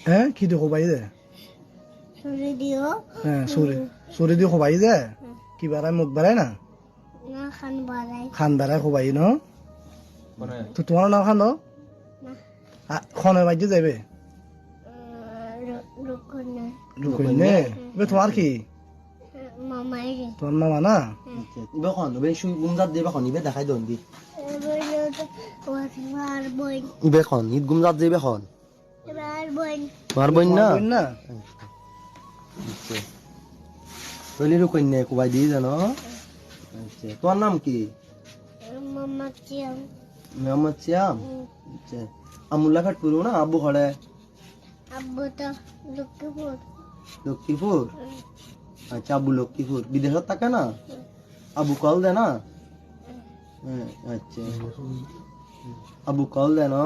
হ্যাঁ কি দিয়ে খোবাই দে হ্যাঁ সুরে দিয়ে খোবাই দে কি বাড়ায় মুখ বাড়ায় না খান বাড়ায় খোবাই ন তো তোমার নাম খান খনে বাজ্যে যাবে রুকুনে তোমার কি তোমার মামা না ইবে খন ইবে শুই গুমজাত দিবা খন ইবে দেখাই দন দি ইবে খন ঈদ গুমজাত দিবে খন তোমার বোন না না তৈলি রুকন্যা কুবাই দিয়ে জানো আচ্ছা তোমার নাম কি মোহাম্মদ সিয়াম আচ্ছা আমুল্লা ঘাট পুরো না আব্বু ঘরে লক্ষ্মীপুর আচ্ছা আব্বু লক্ষ্মীপুর বিদেশত থাকে না আব্বু কল দে না আচ্ছা আব্বু কল দে না